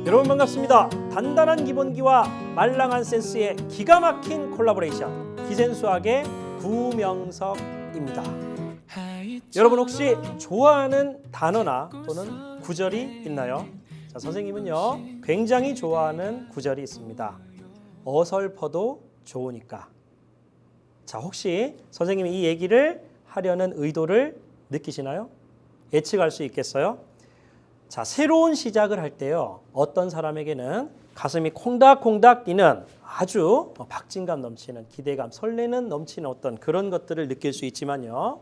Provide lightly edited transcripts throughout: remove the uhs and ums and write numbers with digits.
여러분 반갑습니다. 단단한 기본기와 말랑한 센스의 기가 막힌 콜라보레이션 기센수학의 구명석입니다. 여러분 혹시 좋아하는 단어나 또는 구절이 있나요? 자, 선생님은요 굉장히 좋아하는 구절이 있습니다. 어설퍼도 좋으니까. 자, 혹시 선생님이 이 얘기를 하려는 의도를 느끼시나요? 예측할 수 있겠어요? 자, 새로운 시작을 할 때요, 어떤 사람에게는 가슴이 콩닥콩닥 뛰는 아주 박진감 넘치는 기대감, 설레는 넘치는 어떤 그런 것들을 느낄 수 있지만요,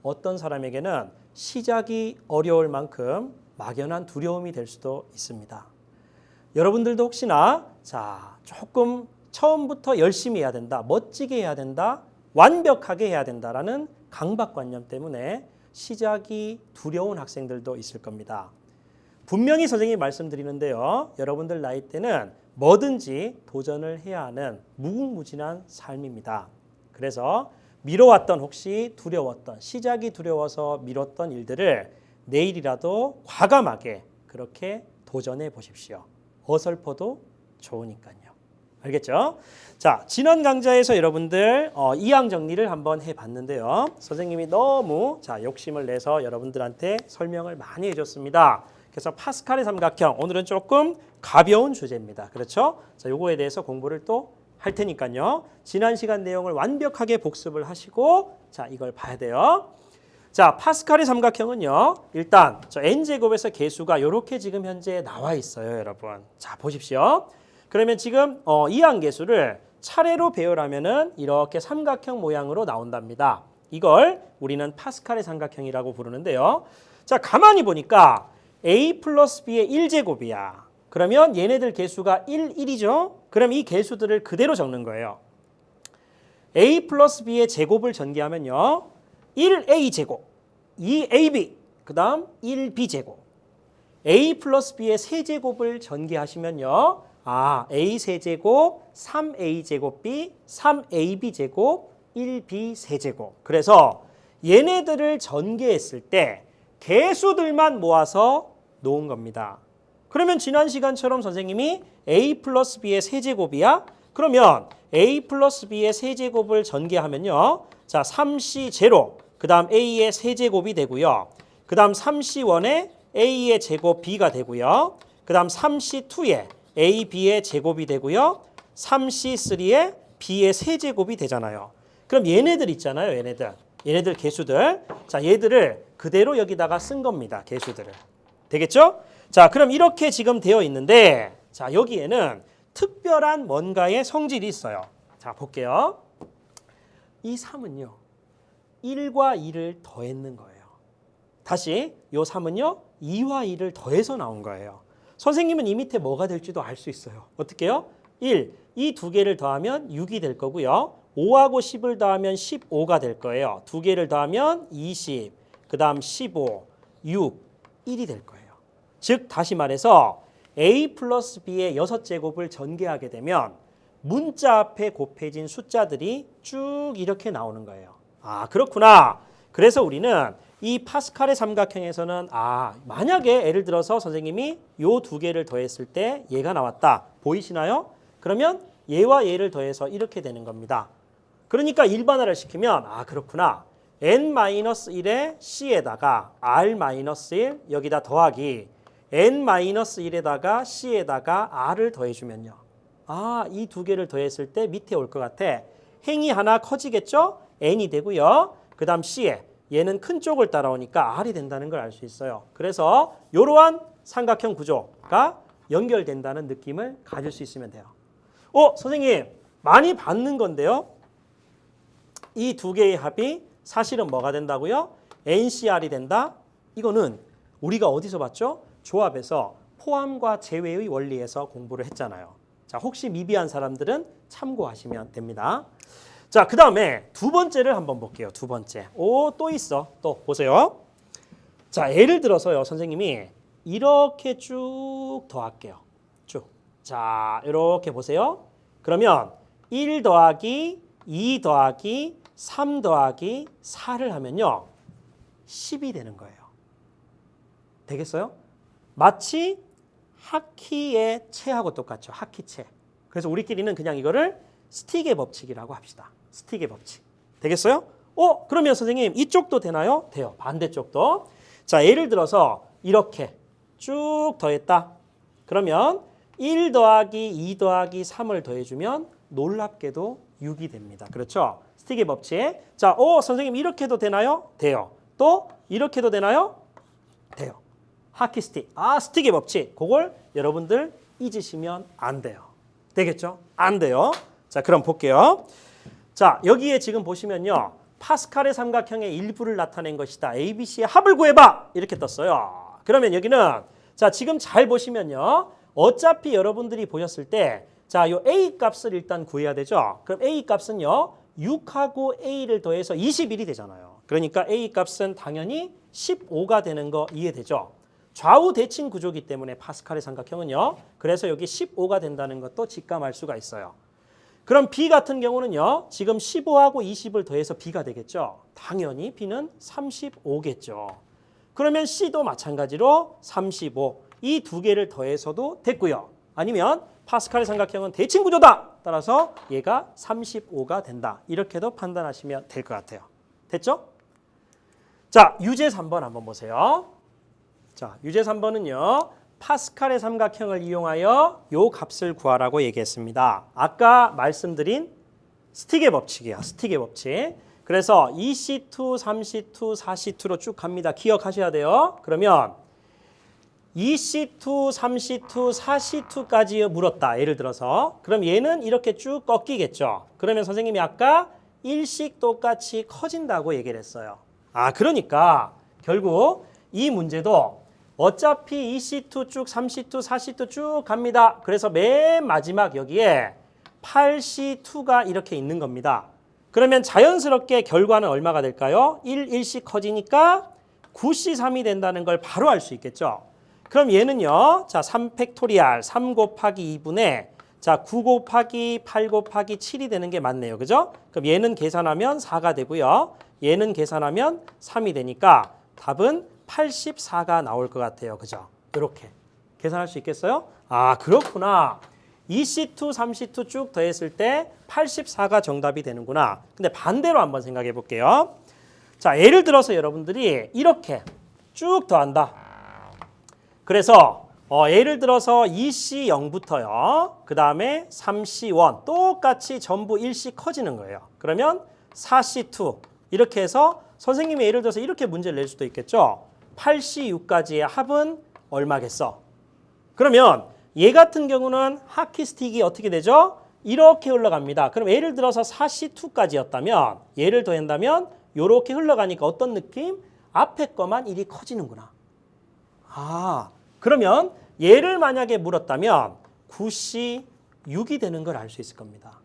어떤 사람에게는 시작이 어려울 만큼 막연한 두려움이 될 수도 있습니다. 여러분들도 혹시나 자, 조금 처음부터 열심히 해야 된다, 멋지게 해야 된다, 완벽하게 해야 된다라는 강박관념 때문에 시작이 두려운 학생들도 있을 겁니다. 분명히 선생님이 말씀드리는데요, 여러분들 나이 때는 뭐든지 도전을 해야 하는 무궁무진한 삶입니다. 그래서 미뤄왔던, 혹시 두려웠던, 시작이 두려워서 미뤘던 일들을 내일이라도 과감하게 그렇게 도전해 보십시오. 어설퍼도 좋으니까요. 알겠죠? 자, 지난 강좌에서 여러분들 이항 정리를 한번 해봤는데요, 선생님이 너무 욕심을 내서 여러분들한테 설명을 많이 해줬습니다. 그래서 파스칼의 삼각형, 오늘은 조금 가벼운 주제입니다. 그렇죠? 자, 요거에 대해서 공부를 또 할 테니까요, 지난 시간 내용을 완벽하게 복습을 하시고 자, 이걸 봐야 돼요. 자, 파스칼의 삼각형은요, 일단 저 n제곱에서 계수가 이렇게 지금 현재 나와 있어요, 여러분. 자, 보십시오. 그러면 지금 이항계수를 차례로 배열하면은 이렇게 삼각형 모양으로 나온답니다. 이걸 우리는 파스칼의 삼각형이라고 부르는데요. 자, 가만히 보니까 a 플러스 b의 1제곱이야. 그러면 얘네들 계수가 1, 1이죠? 그럼 이 계수들을 그대로 적는 거예요. a 플러스 b의 제곱을 전개하면요, 1a제곱, 2ab, 그 다음 1b제곱. a 플러스 b의 세제곱을 전개하시면요, a 세제곱, 3a제곱 b, 3ab제곱, 1b 세제곱. 그래서 얘네들을 전개했을 때 계수들만 모아서 놓은 겁니다. 그러면 지난 시간처럼 선생님이 a 플러스 b의 세제곱이야? 그러면 a 플러스 b의 세제곱을 전개하면요, 자, 3c 제로, 그 다음 a의 세제곱이 되고요, 그 다음 3c1에 a의 제곱 b가 되고요, 그 다음 3c2에 ab의 제곱이 되고요, 3c3에 b의 세제곱이 되잖아요. 그럼 얘네들 있잖아요, 얘네들 계수들. 자, 얘들을 그대로 여기다가 쓴 겁니다, 계수들을. 되겠죠? 자, 그럼 이렇게 지금 되어 있는데, 자, 여기에는 특별한 뭔가의 성질이 있어요. 자, 볼게요. 이 3은요, 1과 2를 더했는 거예요. 다시, 이 3은요, 2와 2를 더해서 나온 거예요. 선생님은 이 밑에 뭐가 될지도 알 수 있어요. 어떻게 해요? 1, 이 두 개를 더하면 6이 될 거고요. 5하고 10을 더하면 15가 될 거예요. 두 개를 더하면 20, 그 다음 15, 6, 1이 될 거예요. 즉, 다시 말해서 a 플러스 b의 6제곱을 전개하게 되면 문자 앞에 곱해진 숫자들이 쭉 이렇게 나오는 거예요. 아, 그렇구나. 그래서 우리는 이 파스칼의 삼각형에서는 만약에 예를 들어서 선생님이 요 두 개를 더했을 때 얘가 나왔다. 보이시나요? 그러면 얘와 얘를 더해서 이렇게 되는 겁니다. 그러니까 일반화를 시키면 그렇구나. n-1의 c에다가 r-1 여기다 더하기 n-1에다가 c에다가 r을 더해주면요, 이 두 개를 더했을 때 밑에 올 것 같아. 행이 하나 커지겠죠? n이 되고요. 그 다음 c에 얘는 큰 쪽을 따라오니까 r이 된다는 걸 알 수 있어요. 그래서 이러한 삼각형 구조가 연결된다는 느낌을 가질 수 있으면 돼요. 선생님, 많이 받는 건데요, 이 두 개의 합이 사실은 뭐가 된다고요? NCR이 된다? 이거는 우리가 어디서 봤죠? 조합에서 포함과 제외의 원리에서 공부를 했잖아요. 자, 혹시 미비한 사람들은 참고하시면 됩니다. 자, 그 다음에 두 번째를 한번 볼게요. 두 번째. 또 있어. 또 보세요. 자, 예를 들어서요, 선생님이 이렇게 쭉 더할게요. 쭉. 자, 이렇게 보세요. 그러면 1 더하기 2 더하기 3 더하기 4를 하면요, 10이 되는 거예요. 되겠어요? 마치 하키의 채하고 똑같죠. 하키채. 그래서 우리끼리는 그냥 이거를 스틱의 법칙이라고 합시다. 스틱의 법칙. 되겠어요? 그러면 선생님 이쪽도 되나요? 돼요. 반대쪽도. 자, 예를 들어서 이렇게 쭉 더했다. 그러면 1 더하기 2 더하기 3을 더해주면 놀랍게도 6이 됩니다. 그렇죠? 스틱의 법칙. 자, 선생님 이렇게도 되나요? 돼요. 또 이렇게도 되나요? 돼요. 하키 스틱. 스틱의 법칙. 그걸 여러분들 잊으시면 안 돼요. 되겠죠? 안 돼요. 자, 그럼 볼게요. 자, 여기에 지금 보시면요. 파스칼의 삼각형의 일부를 나타낸 것이다. ABC의 합을 구해봐. 이렇게 떴어요. 그러면 여기는 자, 지금 잘 보시면요. 어차피 여러분들이 보셨을 때 자, 요 A 값을 일단 구해야 되죠. 그럼 A 값은요. 6하고 A를 더해서 21이 되잖아요. 그러니까 A 값은 당연히 15가 되는 거 이해되죠? 좌우 대칭 구조이기 때문에 파스칼의 삼각형은요. 그래서 여기 15가 된다는 것도 직감할 수가 있어요. 그럼 B 같은 경우는요. 지금 15하고 20을 더해서 B가 되겠죠. 당연히 B는 35겠죠. 그러면 C도 마찬가지로 35. 이 두 개를 더해서도 됐고요. 아니면 파스칼의 삼각형은 대칭 구조다. 따라서 얘가 35가 된다. 이렇게도 판단하시면 될 것 같아요. 됐죠? 자, 유제 3번 한번 보세요. 자, 유제 3번은요. 파스칼의 삼각형을 이용하여 요 값을 구하라고 얘기했습니다. 아까 말씀드린 스틱의 법칙이에요. 스틱의 법칙. 그래서 2C2, 3C2, 4C2로 쭉 갑니다. 기억하셔야 돼요. 그러면 2C2, 3C2, 4C2까지 물었다. 예를 들어서. 그럼 얘는 이렇게 쭉 꺾이겠죠. 그러면 선생님이 아까 1씩 똑같이 커진다고 얘기를 했어요. 그러니까 결국 이 문제도 어차피 2C2 쭉 3C2, 4C2 쭉 갑니다. 그래서 맨 마지막 여기에 8C2가 이렇게 있는 겁니다. 그러면 자연스럽게 결과는 얼마가 될까요? 1씩 커지니까 9C3이 된다는 걸 바로 알 수 있겠죠. 그럼 얘는요. 자, 3팩토리알 3 곱하기 2분의 자, 9 곱하기 8 곱하기 7이 되는 게 맞네요. 그죠? 그럼 얘는 계산하면 4가 되고요. 얘는 계산하면 3이 되니까 답은 84가 나올 것 같아요. 그죠? 이렇게 계산할 수 있겠어요? 그렇구나. 2C2, 3C2 쭉 더했을 때 84가 정답이 되는구나. 근데 반대로 한번 생각해 볼게요. 자, 예를 들어서 여러분들이 이렇게 쭉 더한다. 그래서 예를 들어서 2C0부터요. 그 다음에 3C1 똑같이 전부 1씩 커지는 거예요. 그러면 4C2 이렇게 해서 선생님이 예를 들어서 이렇게 문제를 낼 수도 있겠죠. 8C6까지의 합은 얼마겠어? 그러면 얘 같은 경우는 하키 스틱이 어떻게 되죠? 이렇게 흘러갑니다. 그럼 예를 들어서 4C2까지였다면 얘를 더한다면 이렇게 흘러가니까 어떤 느낌? 앞에 거만 1이 커지는구나. 그러면 얘를 만약에 물었다면 9C6이 되는 걸 알 수 있을 겁니다.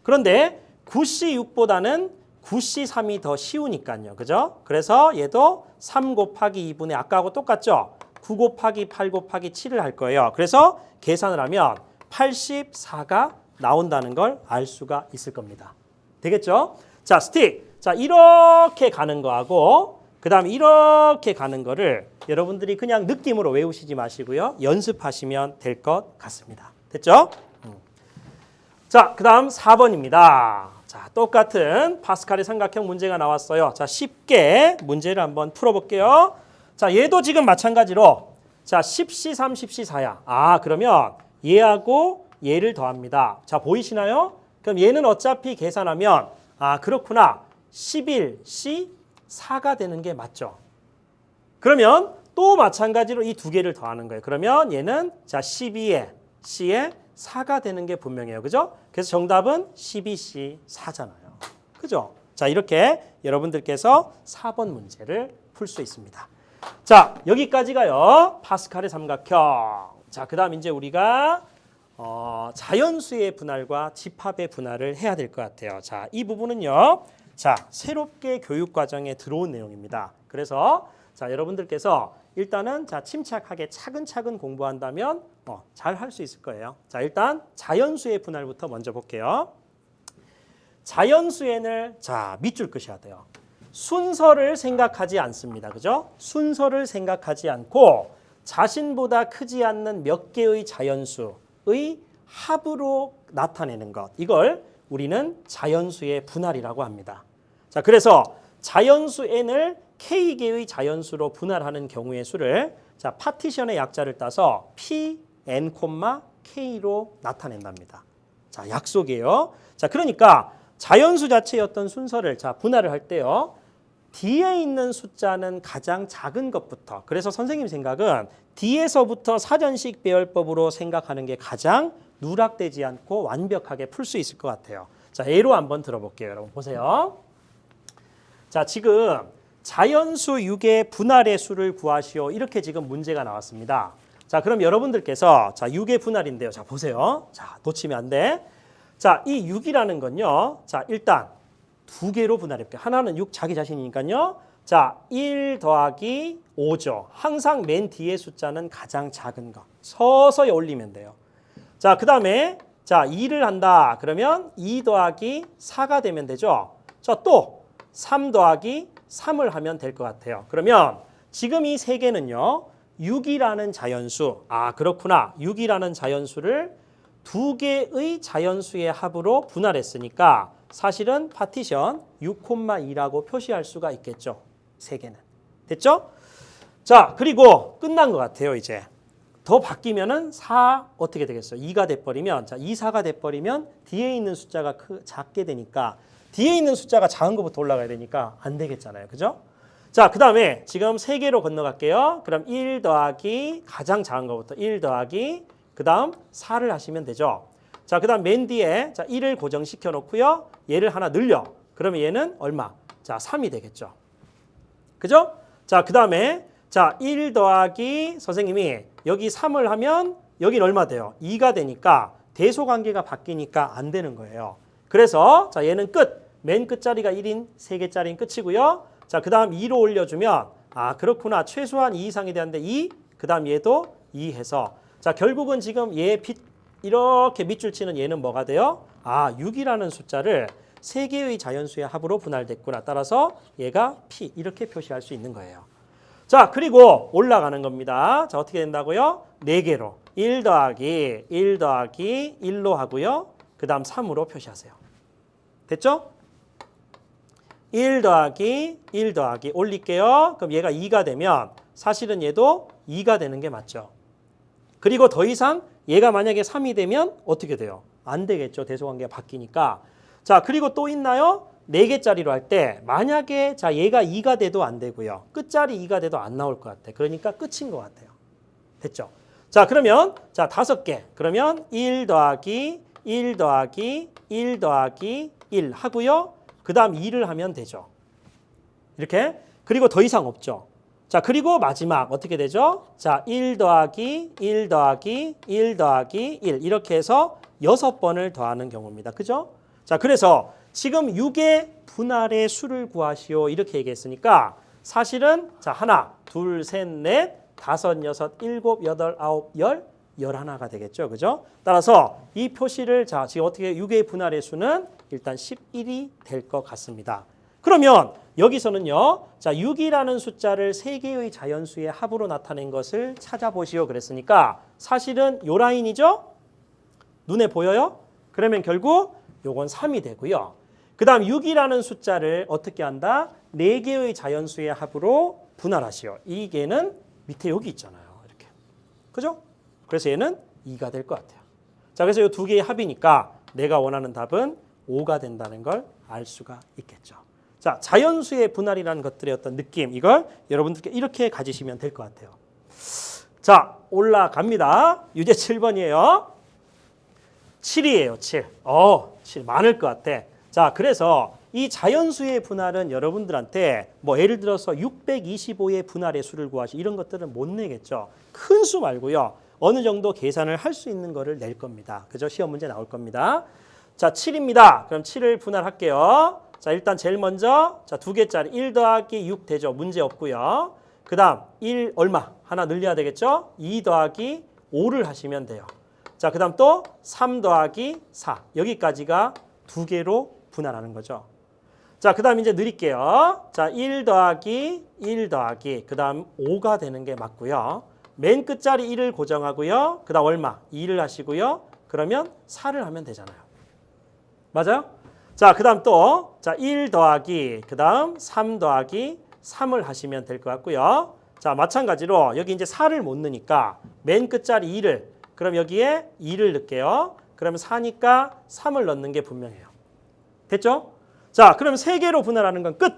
그런데 9C6보다는 9C3이 더 쉬우니까요. 그죠? 그래서 얘도 3 곱하기 2분의 아까하고 똑같죠? 9 곱하기 8 곱하기 7을 할 거예요. 그래서 계산을 하면 84가 나온다는 걸 알 수가 있을 겁니다. 되겠죠? 자, 스틱. 자, 이렇게 가는 거하고 그 다음에 이렇게 가는 거를 여러분들이 그냥 느낌으로 외우시지 마시고요. 연습하시면 될 것 같습니다. 됐죠? 자, 그 다음 4번입니다. 자, 똑같은 파스칼의 삼각형 문제가 나왔어요. 자, 쉽게 문제를 한번 풀어볼게요. 자, 얘도 지금 마찬가지로 자, 10C3, 10C4야. 그러면 얘하고 얘를 더합니다. 자, 보이시나요? 그럼 얘는 어차피 계산하면 그렇구나. 11C4가 되는 게 맞죠. 그러면 또 마찬가지로 이 두 개를 더하는 거예요. 그러면 얘는 자, 12에 C에 4가 되는 게 분명해요. 그죠? 그래서 정답은 12C4잖아요. 그죠? 자, 이렇게 여러분들께서 4번 문제를 풀 수 있습니다. 자, 여기까지가요. 파스칼의 삼각형. 자, 그 다음 이제 우리가 자연수의 분할과 집합의 분할을 해야 될 것 같아요. 자, 이 부분은요. 자, 새롭게 교육 과정에 들어온 내용입니다. 그래서 자, 여러분들께서 일단은 자, 침착하게 차근차근 공부한다면 잘 할 수 있을 거예요. 자, 일단 자연수의 분할부터 먼저 볼게요. 자연수에는 자, 밑줄 끄셔야 돼요. 순서를 생각하지 않습니다. 그죠? 순서를 생각하지 않고 자신보다 크지 않는 몇 개의 자연수의 합으로 나타내는 것. 이걸 우리는 자연수의 분할이라고 합니다. 자, 그래서 자연수 n을 k개의 자연수로 분할하는 경우의 수를 자, 파티션의 약자를 따서 Pn, K로 나타낸답니다. 자, 약속이에요. 자, 그러니까 자연수 자체의 어떤 순서를 자, 분할을 할 때요. 뒤에 있는 숫자는 가장 작은 것부터. 그래서 선생님 생각은 D에서부터 사전식 배열법으로 생각하는 게 가장 누락되지 않고 완벽하게 풀 수 있을 것 같아요. 자, 예로 한번 들어볼게요. 여러분 보세요. 자, 지금 자연수 6의 분할의 수를 구하시오. 이렇게 지금 문제가 나왔습니다. 자, 그럼 여러분들께서 자, 6의 분할인데요. 자, 보세요. 자, 놓치면 안 돼. 자, 이 6이라는 건요. 자, 일단 두 개로 분할해볼게요. 하나는 6 자기 자신이니까요. 자, 1 더하기 5죠. 항상 맨 뒤에 숫자는 가장 작은 거. 서서히 올리면 돼요. 자, 그 다음에 자, 2를 한다. 그러면 2 더하기 4가 되면 되죠. 자, 또 3 더하기 3을 하면 될 것 같아요. 그러면 지금 이 세 개는요. 6이라는 자연수. 아, 그렇구나. 6이라는 자연수를 두 개의 자연수의 합으로 분할했으니까 사실은 파티션 6,2라고 표시할 수가 있겠죠. 세 개는. 됐죠? 자, 그리고 끝난 것 같아요, 이제. 더 바뀌면은 4 어떻게 되겠어요? 2가 돼버리면, 자, 2, 4가 돼버리면 뒤에 있는 숫자가 작게 되니까 뒤에 있는 숫자가 작은 것부터 올라가야 되니까 안 되겠잖아요. 그죠? 자, 그 다음에 지금 세 개로 건너갈게요. 그럼 1 더하기 가장 작은 것부터 1 더하기 그 다음 4를 하시면 되죠. 자, 그 다음 맨 뒤에 자, 1을 고정시켜 놓고요. 얘를 하나 늘려. 그러면 얘는 얼마? 자, 3이 되겠죠. 그죠? 자, 그 다음에 자, 1 더하기 선생님이 여기 3을 하면 여긴 얼마 돼요? 2가 되니까 대소관계가 바뀌니까 안 되는 거예요. 그래서 자, 얘는 끝. 맨 끝자리가 1인 3개짜리는 끝이고요. 자, 그 다음 2로 올려주면 아, 그렇구나. 최소한 2 이상이 되는데 2, 그 다음 얘도 2 해서 자, 결국은 지금 얘 이렇게 밑줄 치는 얘는 뭐가 돼요? 아, 6이라는 숫자를 세 개의 자연수의 합으로 분할됐구나. 따라서 얘가 P 이렇게 표시할 수 있는 거예요. 자, 그리고 올라가는 겁니다. 자, 어떻게 된다고요? 4개로 1 더하기 1 더하기 1로 하고요. 그 다음 3으로 표시하세요. 됐죠? 1 더하기 1 더하기 올릴게요. 그럼 얘가 2가 되면 사실은 얘도 2가 되는 게 맞죠. 그리고 더 이상 얘가 만약에 3이 되면 어떻게 돼요? 안 되겠죠. 대소관계가 바뀌니까. 자, 그리고 또 있나요? 4개짜리로 할 때 만약에 자, 얘가 2가 돼도 안 되고요. 끝자리 2가 돼도 안 나올 것 같아. 그러니까 끝인 것 같아요. 됐죠? 자, 그러면 자, 5개. 그러면 1 더하기 1 더하기 1 더하기 1 하고요. 그 다음 2를 하면 되죠. 이렇게. 그리고 더 이상 없죠. 자, 그리고 마지막 어떻게 되죠? 자, 1 더하기 1 더하기 1 더하기 1 이렇게 해서 6번을 더하는 경우입니다. 그죠? 자, 그래서 지금 6의 분할의 수를 구하시오 이렇게 얘기했으니까 사실은 자, 하나, 둘, 셋, 넷, 다섯, 여섯, 일곱, 여덟, 아홉, 열, 11가 되겠죠. 그죠? 따라서 이 표시를 자, 지금 어떻게 6의 분할의 수는 일단 11이 될 것 같습니다. 그러면 여기서는요. 자, 6이라는 숫자를 세 개의 자연수의 합으로 나타낸 것을 찾아보시오 그랬으니까 사실은 요 라인이죠? 눈에 보여요? 그러면 결국 요건 3이 되고요. 그 다음 6이라는 숫자를 어떻게 한다? 4개의 자연수의 합으로 분할하시오. 이 개는 밑에 여기 있잖아요. 이렇게. 그죠? 그래서 얘는 2가 될 것 같아요. 자, 그래서 이 두 개의 합이니까 내가 원하는 답은 5가 된다는 걸 알 수가 있겠죠. 자, 자연수의 분할이라는 것들의 어떤 느낌, 이걸 여러분들께 이렇게 가지시면 될 것 같아요. 자, 올라갑니다. 유제 7번이에요. 7이에요, 7. 7 많을 것 같아. 자, 그래서 이 자연수의 분할은 여러분들한테 뭐 예를 들어서 625의 분할의 수를 구하시 이런 것들은 못 내겠죠. 큰 수 말고요. 어느 정도 계산을 할 수 있는 거를 낼 겁니다. 그죠? 시험 문제 나올 겁니다. 자, 7입니다. 그럼 7을 분할할게요. 자, 일단 제일 먼저 자, 2개짜리 1 더하기 6 되죠. 문제 없고요. 그 다음 1 얼마? 하나 늘려야 되겠죠? 2 더하기 5를 하시면 돼요. 자, 그 다음 또 3 더하기 4. 여기까지가 2개로 분할하는 거죠. 자, 그 다음 이제 느릴게요. 자, 1 더하기 1 더하기 그 다음 5가 되는 게 맞고요. 맨 끝자리 1을 고정하고요. 그 다음 얼마? 2를 하시고요. 그러면 4를 하면 되잖아요. 맞아요? 자, 그 다음 또, 자, 1 더하기, 그 다음 3 더하기 3을 하시면 될 것 같고요. 자, 마찬가지로 여기 이제 4를 못 넣으니까 맨 끝자리 2를, 그럼 여기에 2를 넣을게요. 그러면 4니까 3을 넣는 게 분명해요. 됐죠? 자, 그럼 3개로 분할하는 건 끝!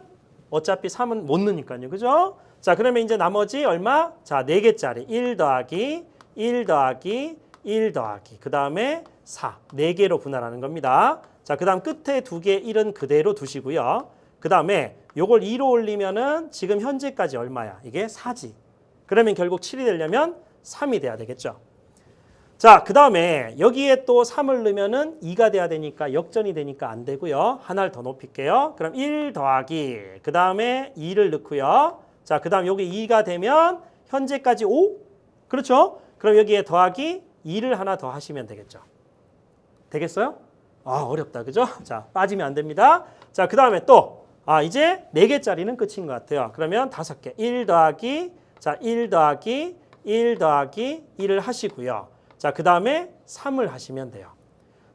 어차피 3은 못 넣으니까요. 그죠? 자, 그러면 이제 나머지 얼마? 자, 4개짜리 1 더하기 1 더하기 1 더하기 그 다음에 4, 4개로 분할하는 겁니다. 자, 그 다음 끝에 2개 1은 그대로 두시고요. 그 다음에 요걸 2로 올리면은 지금 현재까지 얼마야? 이게 4지. 그러면 결국 7이 되려면 3이 돼야 되겠죠. 자, 그 다음에 여기에 또 3을 넣으면은 2가 돼야 되니까 역전이 되니까 안 되고요. 하나를 더 높일게요. 그럼 1 더하기 그 다음에 2를 넣고요. 자, 그 다음 여기 2가 되면 현재까지 5? 그렇죠? 그럼 여기에 더하기 2를 하나 더 하시면 되겠죠. 되겠어요? 아, 어렵다. 그죠? 자, 빠지면 안 됩니다. 자, 그 다음에 또 이제 4개짜리는 끝인 것 같아요. 그러면 5개. 1 더하기 자, 1 더하기 1 더하기 1을 하시고요. 자, 그 다음에 3을 하시면 돼요.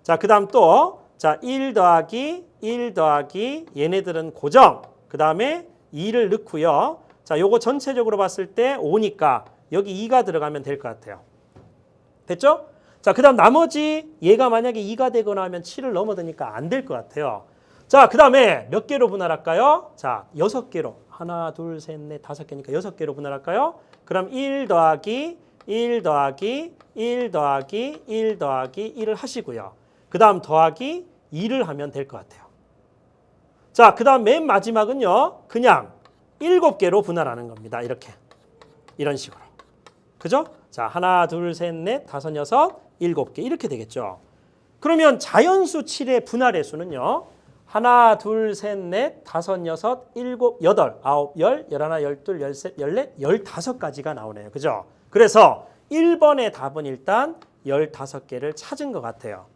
자, 그 다음 또 자, 1 더하기 1 더하기 얘네들은 고정. 그 다음에 2를 넣고요. 자, 요거 전체적으로 봤을 때 5니까 여기 2가 들어가면 될 것 같아요. 됐죠? 자, 그 다음 나머지 얘가 만약에 2가 되거나 하면 7을 넘어드니까 안 될 것 같아요. 자, 그 다음에 몇 개로 분할할까요? 자, 6개로. 하나, 둘, 셋, 넷, 5개니까 6개로 분할할까요? 그럼 1 더하기 1 더하기 1 더하기 1 더하기 1을 하시고요. 그 다음 더하기 2를 하면 될 것 같아요. 자, 그 다음 맨 마지막은요. 그냥 7개로 분할하는 겁니다. 이렇게. 이런 식으로. 그죠? 자, 하나, 둘, 셋, 넷, 5, 6, 7개 이렇게 되겠죠. 그러면 자연수 7의 분할의 수는요. 하나, 둘, 셋, 넷, 5, 6, 7, 8, 9, 10, 11, 12, 13, 14, 15가지가 나오네요. 그죠? 그래서 1번의 답은 일단 15개를 찾은 것 같아요.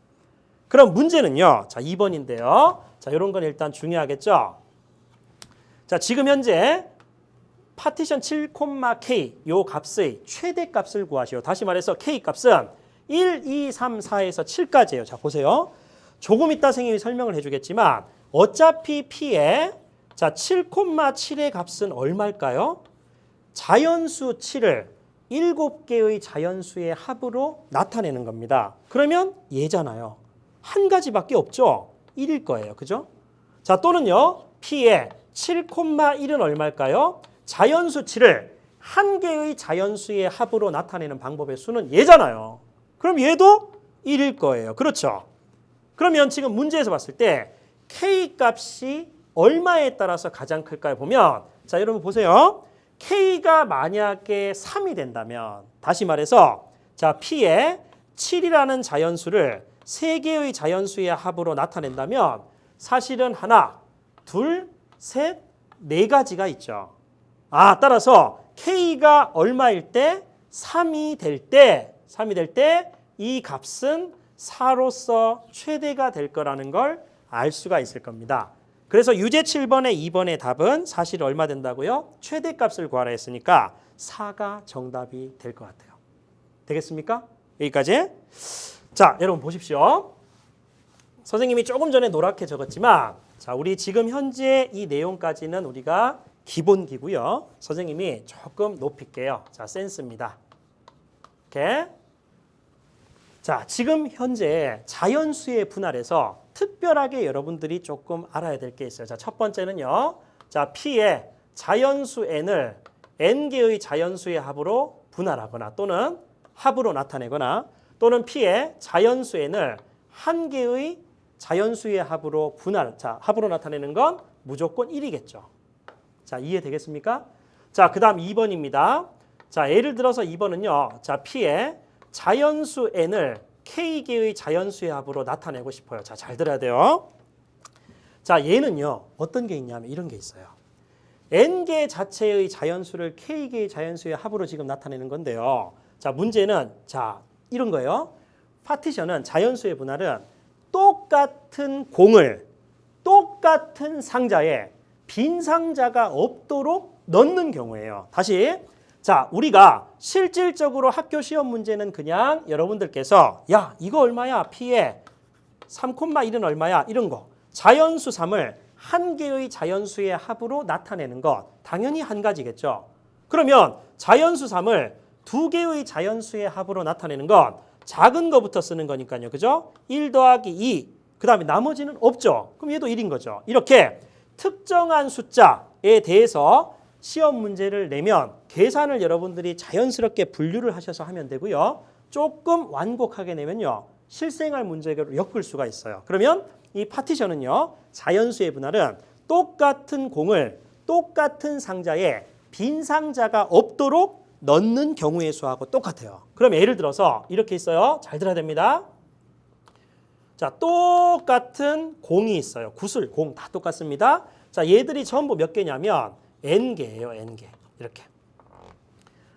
그럼 문제는요. 자, 2번인데요. 자, 이런 건 일단 중요하겠죠. 자, 지금 현재 파티션 7,k 요 값의 최대값을 구하시오. 다시 말해서 k 값은 1, 2, 3, 4에서 7까지예요. 자, 보세요. 조금 이따 선생님이 설명을 해주겠지만 어차피 p의 자 7,7의 값은 얼마일까요? 자연수 7을 7개의 자연수의 합으로 나타내는 겁니다. 그러면 얘잖아요. 한 가지밖에 없죠. 1일 거예요. 그죠? 자, 또는요. p의 7,1은 얼마일까요? 자연수 7을 한 개의 자연수의 합으로 나타내는 방법의 수는 얘잖아요. 그럼 얘도 1일 거예요. 그렇죠? 그러면 지금 문제에서 봤을 때 k 값이 얼마에 따라서 가장 클까요? 보면 자, 여러분 보세요. k가 만약에 3이 된다면 다시 말해서 자, p의 7이라는 자연수를 3개의 자연수의 합으로 나타낸다면 사실은 하나, 둘, 셋, 4가지가 있죠. 따라서 k가 얼마일 때 3이 될 때 이 값은 4로서 최대가 될 거라는 걸 알 수가 있을 겁니다. 그래서 유제 7번의 2번의 답은 사실 얼마 된다고요? 최대값을 구하라 했으니까 4가 정답이 될 것 같아요. 되겠습니까? 여기까지. 자, 여러분 보십시오. 선생님이 조금 전에 노랗게 적었지만 자, 우리 지금 현재 이 내용까지는 우리가 기본기고요. 선생님이 조금 높일게요. 자, 센스입니다. 이렇게. 자, 지금 현재 자연수의 분할에서 특별하게 여러분들이 조금 알아야 될 게 있어요. 자, 첫 번째는요. 자, p의 자연수 n을 n개의 자연수의 합으로 분할하거나 또는 합으로 나타내거나 또는 p의 자연수 n을 한 개의 자연수의 합으로 합으로 나타내는 건 무조건 1이겠죠. 자, 이해되겠습니까? 자, 그 다음 2번입니다. 자, 예를 들어서 2번은요. 자, p의 자연수 n을 k개의 자연수의 합으로 나타내고 싶어요. 자, 잘 들어야 돼요. 자, 얘는요. 어떤 게 있냐면 이런 게 있어요. n개 자체의 자연수를 k개의 자연수의 합으로 지금 나타내는 건데요. 자, 문제는 자, 이런 거예요. 파티션은 자연수의 분할은 똑같은 공을 똑같은 상자에 빈 상자가 없도록 넣는 경우예요. 다시 자, 우리가 실질적으로 학교 시험 문제는 그냥 여러분들께서 야, 이거 얼마야? P에 3,1은 얼마야? 이런 거. 자연수 3을 한 개의 자연수의 합으로 나타내는 것. 당연히 한 가지겠죠. 그러면 자연수 3을 두 개의 자연수의 합으로 나타내는 건 작은 거부터 쓰는 거니까요. 그죠? 1 더하기 2. 그 다음에 나머지는 없죠. 그럼 얘도 1인 거죠. 이렇게 특정한 숫자에 대해서 시험 문제를 내면 계산을 여러분들이 자연스럽게 분류를 하셔서 하면 되고요. 조금 완곡하게 내면요. 실생활 문제로 엮을 수가 있어요. 그러면 이 파티션은요. 자연수의 분할은 똑같은 공을 똑같은 상자에 빈 상자가 없도록 넣는 경우의 수하고 똑같아요. 그럼 예를 들어서 이렇게 있어요. 잘 들어야 됩니다. 자, 똑같은 공이 있어요. 구슬, 공 다 똑같습니다. 자, 얘들이 전부 몇 개냐면 N개예요. N개. 이렇게.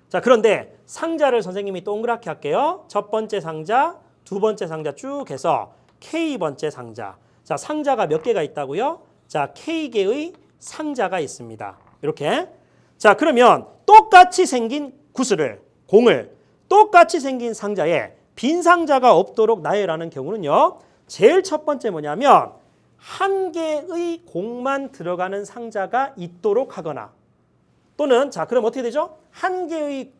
자, 그런데 상자를 선생님이 동그랗게 할게요. 첫 번째 상자, 두 번째 상자 쭉 해서 K번째 상자. 자, 상자가 몇 개가 있다고요? 자, K개의 상자가 있습니다. 이렇게. 자, 그러면 똑같이 생긴 구슬을, 공을 똑같이 생긴 상자에 빈 상자가 없도록 나열하는 경우는요. 제일 첫 번째 뭐냐면 한 개의 공만 들어가는 상자가 있도록 하거나 또는 자, 그럼 어떻게 되죠? 한 개의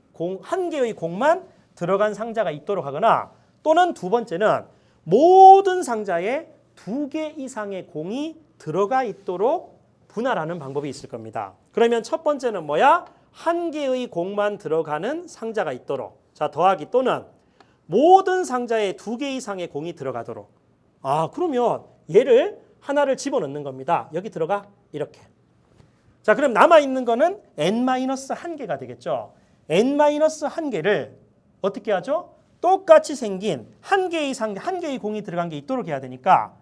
공만 들어간 상자가 있도록 하거나 또는 두 번째는 모든 상자에 2개 이상의 공이 들어가 있도록 분할하는 방법이 있을 겁니다. 그러면 첫 번째는 뭐야? 한 개의 공만 들어가는 상자가 있도록. 자, 더하기 또는 모든 상자에 2개 이상의 공이 들어가도록. 아, 그러면 얘를 하나를 집어넣는 겁니다. 여기 들어가 이렇게. 자, 그럼 남아있는 거는 n-1개가 되겠죠. n-1개를 어떻게 하죠? 똑같이 생긴 한 개의 공이 들어간 게 있도록 해야 되니까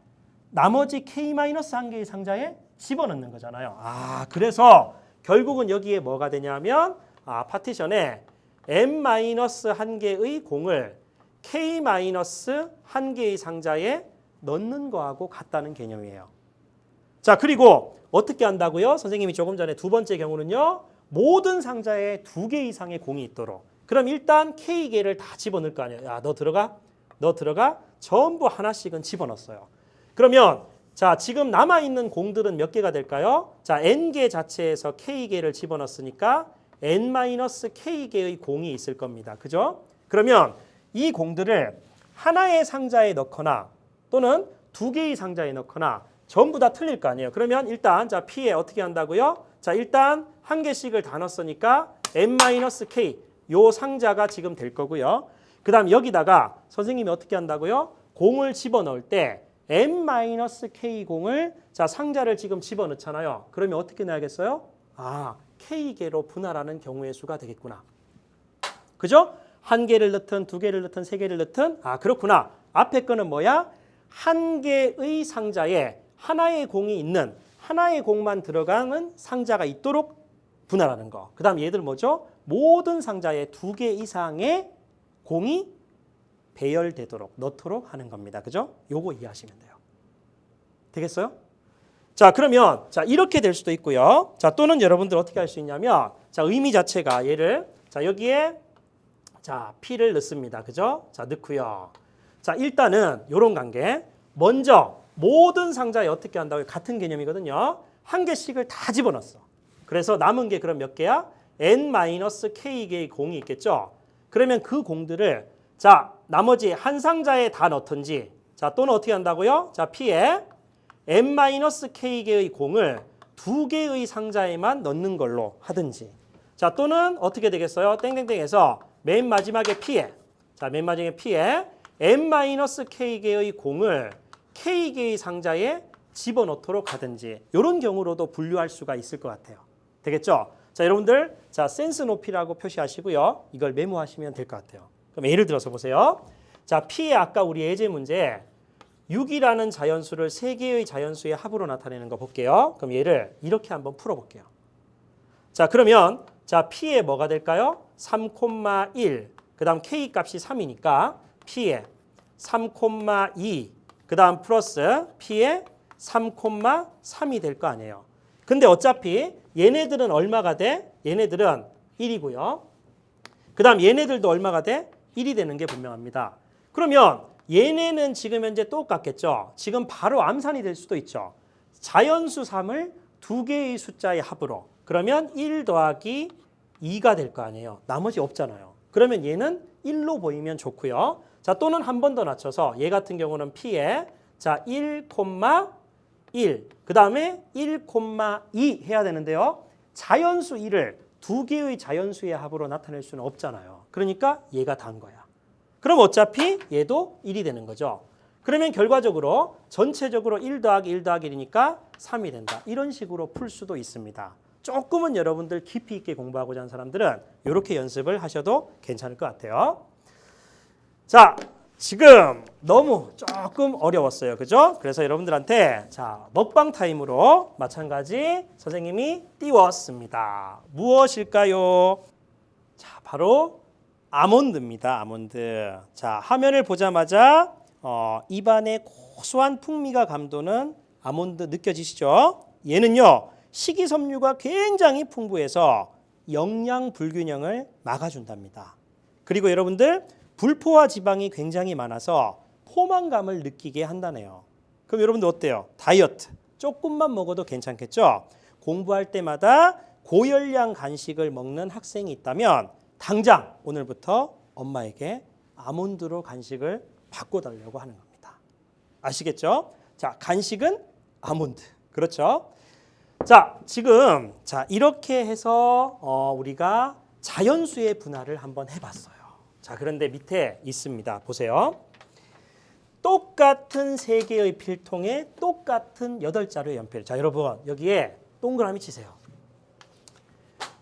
나머지 k-1개의 상자에 집어넣는 거잖아요. 아, 그래서 결국은 여기에 뭐가 되냐면 파티션에 n-1개의 공을 k-1개의 상자에 넣는 거하고 같다는 개념이에요. 자, 그리고 어떻게 한다고요? 선생님이 조금 전에 두 번째 경우는요. 모든 상자에 2개 이상의 공이 있도록. 그럼 일단 K개를 다 집어넣을 거 아니에요. 야, 너 들어가. 전부 하나씩은 집어넣었어요. 그러면 자, 지금 남아있는 공들은 몇 개가 될까요? 자, N개 자체에서 K개를 집어넣었으니까 N-K개의 공이 있을 겁니다. 그죠? 그러면 이 공들을 하나의 상자에 넣거나 또는 2개의 상자에 넣거나 전부 다 틀릴 거 아니에요. 그러면 일단 자, P에 어떻게 한다고요? 자, 일단 한 개씩을 다 넣었으니까 N-K 요 상자가 지금 될 거고요. 그 다음 여기다가 선생님이 어떻게 한다고요? 공을 집어넣을 때 N-K 공을 자, 상자를 지금 집어넣잖아요. 그러면 어떻게 넣어야겠어요? 아, K개로 분할하는 경우의 수가 되겠구나. 그죠? 한 개를 넣든 2개를 넣든 3개를 넣든 아, 그렇구나. 앞에 거는 뭐야? 한 개의 상자에 하나의 공이 있는 하나의 공만 들어가는 상자가 있도록 분할하는 거. 그 다음 얘들 뭐죠? 모든 상자에 2개 이상의 공이 배열되도록 넣도록 하는 겁니다. 그죠? 요거 이해하시면 돼요. 되겠어요? 자, 그러면 자, 이렇게 될 수도 있고요. 자, 또는 여러분들 어떻게 할 수 있냐면 자, 의미 자체가 얘를 자, 여기에 자, P를 넣습니다. 그죠? 자, 넣고요. 자, 일단은 요런 관계. 먼저 모든 상자에 어떻게 한다고요? 같은 개념이거든요. 한 개씩을 다 집어넣었어. 그래서 남은 게 그럼 몇 개야? N-K개의 공이 있겠죠. 그러면 그 공들을 자, 나머지 한 상자에 다 넣든지 자, 또는 어떻게 한다고요? 자, P에 N-K개의 공을 2개의 상자에만 넣는 걸로 하든지 자, 또는 어떻게 되겠어요? 땡땡땡에서 맨 마지막에 P에 자, 맨 마지막에 P에 N-K개의 공을 K개의 상자에 집어넣도록 하든지 이런 경우로도 분류할 수가 있을 것 같아요. 되겠죠? 자, 여러분들 자, 센스 높이라고 표시하시고요. 이걸 메모하시면 될 것 같아요. 그럼 예를 들어서 보세요. 자, P에 아까 우리 예제 문제 6이라는 자연수를 3개의 자연수의 합으로 나타내는 거 볼게요. 그럼 얘를 이렇게 한번 풀어볼게요. 자, 그러면 자, P에 뭐가 될까요? 3,1 그 다음 K 값이 3이니까 P에 3,2 그 다음 플러스 P에 3,3이 될 거 아니에요. 근데 어차피 얘네들은 얼마가 돼? 얘네들은 1이고요. 그 다음 얘네들도 얼마가 돼? 1이 되는 게 분명합니다. 그러면 얘네는 지금 현재 똑같겠죠. 지금 바로 암산이 될 수도 있죠. 자연수 3을 두 개의 숫자의 합으로. 그러면 1 더하기 2가 될 거 아니에요. 나머지 없잖아요. 그러면 얘는 1로 보이면 좋고요. 자, 또는 한 번 더 낮춰서 얘 같은 경우는 P에 자 1, 1. 그 다음에 1,2 해야 되는데요. 자연수 1을 두 개의 자연수의 합으로 나타낼 수는 없잖아요. 그러니까 얘가 단 거야. 그럼 어차피 얘도 1이 되는 거죠. 그러면 결과적으로 전체적으로 1 더하기 1 더하기 1이니까 3이 된다. 이런 식으로 풀 수도 있습니다. 조금은 여러분들 깊이 있게 공부하고자 하는 사람들은 이렇게 연습을 하셔도 괜찮을 것 같아요. 자, 지금 너무 조금 어려웠어요. 그죠? 그래서 여러분들한테 자, 먹방 타임으로 마찬가지 선생님이 띄웠습니다. 무엇일까요? 자, 바로 아몬드입니다. 아몬드. 자, 화면을 보자마자 입안에 고소한 풍미가 감도는 아몬드 느껴지시죠? 얘는요, 식이섬유가 굉장히 풍부해서 영양 불균형을 막아준답니다. 그리고 여러분들 불포화 지방이 굉장히 많아서 포만감을 느끼게 한다네요. 그럼 여러분들 어때요? 다이어트 조금만 먹어도 괜찮겠죠? 공부할 때마다 고열량 간식을 먹는 학생이 있다면 당장 오늘부터 엄마에게 아몬드로 간식을 바꿔달라고 하는 겁니다. 아시겠죠? 자, 간식은 아몬드. 그렇죠? 자, 지금 자 이렇게 해서 우리가 자연수의 분할을 한번 해봤어요. 자, 그런데 밑에 있습니다. 보세요. 똑같은 3개의 필통에 똑같은 8자루의 연필. 자, 여러분 여기에 동그라미 치세요.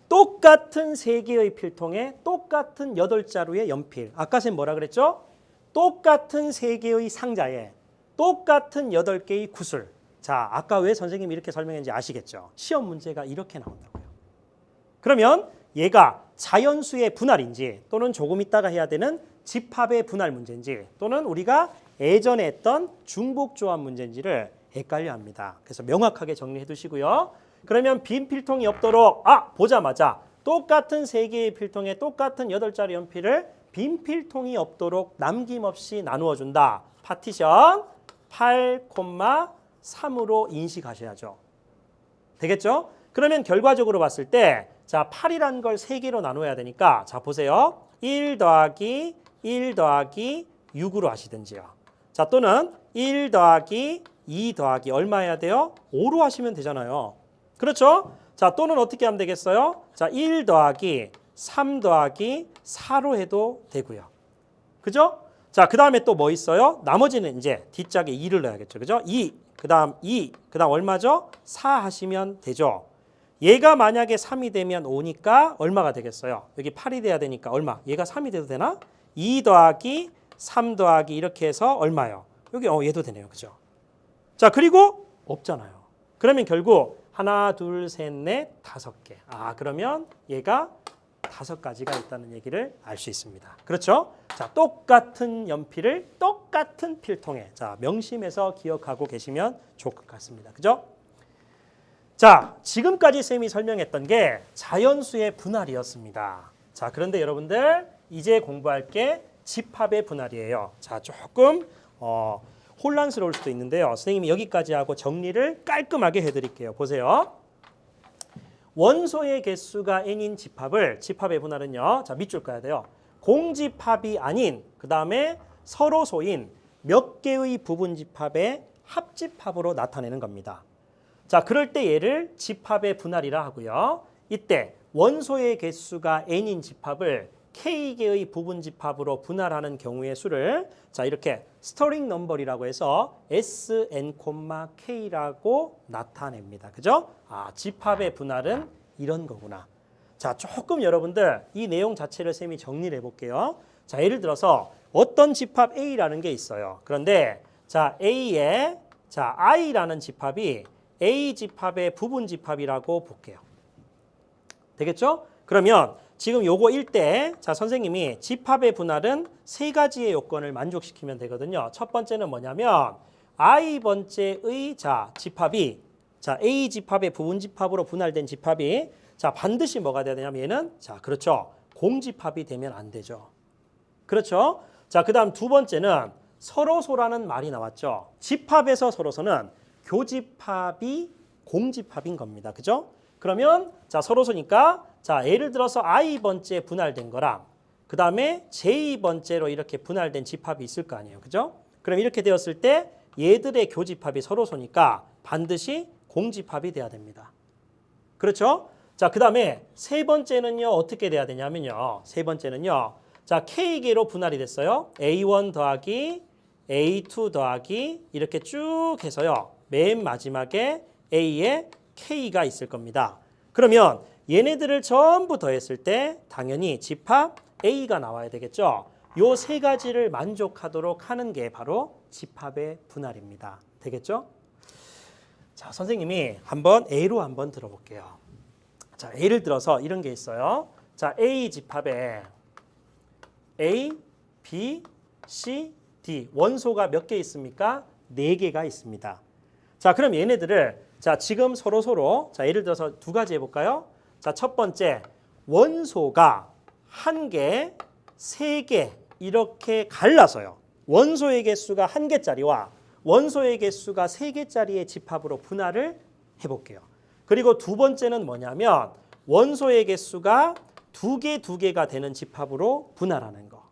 똑같은 3개의 필통에 똑같은 8자루의 연필. 아까 쌤 뭐라 그랬죠? 똑같은 3개의 상자에 똑같은 8개의 구슬. 자, 아까 왜 선생님이 이렇게 설명했는지 아시겠죠? 시험 문제가 이렇게 나온다고요. 그러면 얘가 자연수의 분할인지 또는 조금 있다가 해야 되는 집합의 분할 문제인지 또는 우리가 예전에 했던 중복조합 문제인지를 헷갈려 합니다. 그래서 명확하게 정리해 두시고요. 그러면 빈 필통이 없도록 보자마자 똑같은 3개의 필통에 똑같은 8자리 연필을 빈 필통이 없도록 남김없이 나누어 준다. 파티션 8,3으로 인식하셔야죠. 되겠죠? 그러면 결과적으로 봤을 때 자, 8이라는 걸 3개로 나눠야 되니까 자, 보세요. 1 더하기 1 더하기 6으로 하시든지요. 자, 또는 1 더하기 2 더하기 얼마 해야 돼요? 5로 하시면 되잖아요. 그렇죠? 자, 또는 어떻게 하면 되겠어요? 자, 1 더하기 3 더하기 4로 해도 되고요. 그죠? 자, 그 다음에 또 뭐 있어요? 나머지는 이제 뒷짝에 2를 넣어야겠죠. 그죠? 2, 그 다음 2, 그 다음 얼마죠? 4 하시면 되죠. 얘가 만약에 3이 되면 5니까 얼마가 되겠어요? 여기 8이 돼야 되니까 얼마? 얘가 3이 돼도 되나? 2 더하기 3 더하기 이렇게 해서 얼마요? 여기 얘도 되네요. 그죠? 자, 그리고 없잖아요. 그러면 결국 하나, 둘, 셋, 넷, 5개. 그러면 얘가 5가지가 있다는 얘기를 알 수 있습니다. 그렇죠? 자, 똑같은 연필을 똑같은 필통에 자, 명심해서 기억하고 계시면 좋을 것 같습니다. 그죠? 자, 지금까지 쌤이 설명했던 게 자연수의 분할이었습니다. 자, 그런데 여러분들 이제 공부할 게 집합의 분할이에요. 자, 조금 혼란스러울 수도 있는데요. 선생님이 여기까지 하고 정리를 깔끔하게 해드릴게요. 보세요. 원소의 개수가 n인 집합을 집합의 분할은요. 자, 밑줄 까야 돼요. 공집합이 아닌 그 다음에 서로소인 몇 개의 부분 집합의 합집합으로 나타내는 겁니다. 자, 그럴 때 얘를 집합의 분할이라 하고요. 이때 원소의 개수가 n인 집합을 k개의 부분 집합으로 분할하는 경우의 수를 자, 이렇게 스터링 넘버리라고 해서 Sn,K라고 나타냅니다. 그죠? 집합의 분할은 이런 거구나. 자, 조금 여러분들 이 내용 자체를 쌤이 정리를 해볼게요. 자, 예를 들어서 어떤 집합 A라는 게 있어요. 그런데 자, A에 자, I라는 집합이 A 집합의 부분 집합이라고 볼게요. 되겠죠? 그러면 지금 요거 1대 자, 선생님이 집합의 분할은 3가지의 요건을 만족시키면 되거든요. 첫 번째는 뭐냐면 I번째의 자, 집합이 자, A 집합의 부분 집합으로 분할된 집합이 자, 반드시 뭐가 돼야 되냐면 얘는 자, 그렇죠. 공집합이 되면 안 되죠. 그렇죠? 자, 그다음 두 번째는 서로소라는 말이 나왔죠. 집합에서 서로소는 교집합이 공집합인 겁니다. 그죠? 그러면 자, 서로소니까 자, 예를 들어서 i번째 분할된 거랑 그다음에 j번째로 이렇게 분할된 집합이 있을 거 아니에요. 그죠? 그럼 이렇게 되었을 때 얘들의 교집합이 서로소니까 반드시 공집합이 돼야 됩니다. 그렇죠? 자, 그다음에 세 번째는요. 어떻게 돼야 되냐면요. 세 번째는요. 자, K개로 분할이 됐어요. A1 더하기 A2 더하기 이렇게 쭉 해서요. 맨 마지막에 A에 K가 있을 겁니다. 그러면 얘네들을 전부 더했을 때 당연히 집합 A가 나와야 되겠죠. 요 세 가지를 만족하도록 하는 게 바로 집합의 분할입니다. 되겠죠? 자, 선생님이 한번 A로 한번 들어볼게요. 자, 예를 들어서 이런 게 있어요. 자, A 집합에 A, B, C, D 원소가 몇 개 있습니까? 4개가 있습니다. 자, 그럼 얘네들을 자, 지금 서로 자, 예를 들어서 두 가지 해볼까요? 자, 첫 번째 원소가 1개, 3개 이렇게 갈라서요. 원소의 개수가 1개짜리와 원소의 개수가 3개짜리의 집합으로 분할을 해볼게요. 그리고 두 번째는 뭐냐면 원소의 개수가 2개가 되는 집합으로 분할하는 거.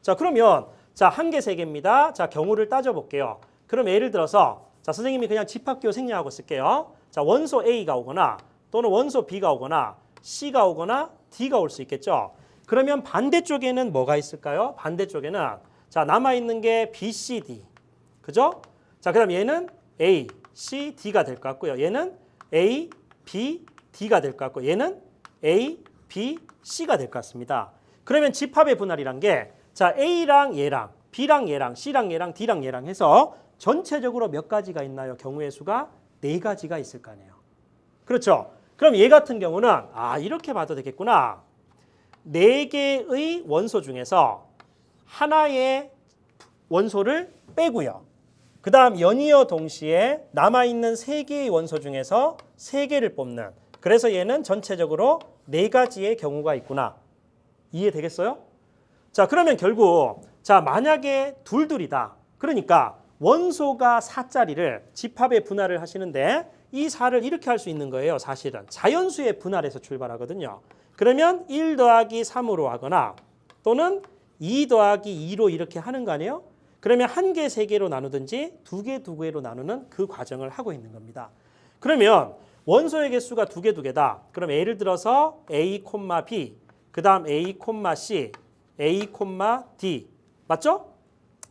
자, 그러면 자, 1개, 3개입니다. 자, 경우를 따져볼게요. 그럼 예를 들어서 자, 선생님이 그냥 집합기호 생략하고 쓸게요. 자, 원소 A가 오거나 또는 원소 B가 오거나 C가 오거나 D가 올 수 있겠죠. 그러면 반대쪽에는 뭐가 있을까요? 반대쪽에는 자, 남아있는 게 B, C, D. 그죠? 자, 그럼 얘는 A, C, D가 될 것 같고요. 얘는 A, B, D가 될 것 같고 얘는 A, B, C가 될 것 같습니다. 그러면 집합의 분할이란 게 자, A랑 얘랑 B랑 얘랑 C랑 얘랑 D랑 얘랑 해서 전체적으로 몇 가지가 있나요? 경우의 수가 4가지가 있을 거 아니에요. 그렇죠? 그럼 얘 같은 경우는 아, 이렇게 봐도 되겠구나. 4개의 원소 중에서 하나의 원소를 빼고요. 그 다음 연이어 동시에 남아있는 3개의 원소 중에서 3개를 뽑는 그래서 얘는 전체적으로 4가지의 경우가 있구나. 이해되겠어요? 자, 그러면 결국 자, 만약에 둘이다. 그러니까 원소가 4짜리를 집합의 분할을 하시는데 이 4를 이렇게 할 수 있는 거예요. 사실은 자연수의 분할에서 출발하거든요. 그러면 1 더하기 3으로 하거나 또는 2 더하기 2로 이렇게 하는 거 아니에요? 그러면 1개, 3개로 나누든지 2개, 2개로 나누는 그 과정을 하고 있는 겁니다. 그러면 원소의 개수가 2개다. 그럼 예를 들어서 A, B, 그 다음 A, C, A, D 맞죠?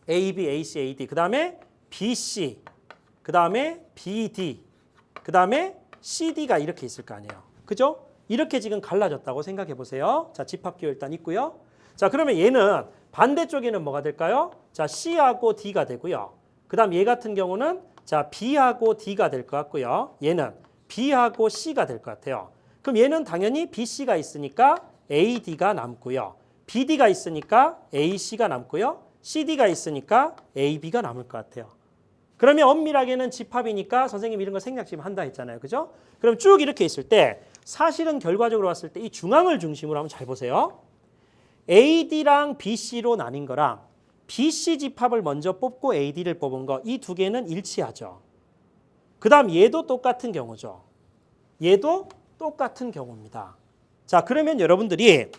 A, B, A, C, A, D 그 다음에 B, C 그 다음에 B, D 그 다음에 C, D가 이렇게 있을 거 아니에요. 그죠? 이렇게 지금 갈라졌다고 생각해 보세요. 자, 집합기호 일단 있고요. 자, 그러면 얘는 반대쪽에는 뭐가 될까요? 자, C하고 D가 되고요. 그 다음 얘 같은 경우는 자, B하고 D가 될 것 같고요. 얘는 B하고 C가 될 것 같아요. 그럼 얘는 당연히 BC가 있으니까 AD가 남고요. BD가 있으니까 AC가 남고요. CD가 있으니까 AB가 남을 것 같아요. 그러면 엄밀하게는 집합이니까 선생님 이런 거 생략 지금 한다 했잖아요. 그죠? 그럼 쭉 이렇게 있을 때 사실은 결과적으로 봤을 때 이 중앙을 중심으로 한번 잘 보세요. AD랑 BC로 나뉜 거랑 BC 집합을 먼저 뽑고 AD를 뽑은 거 이 두 개는 일치하죠. 그 다음 얘도 똑같은 경우죠. 얘도 똑같은 경우입니다. 자, 그러면 여러분들이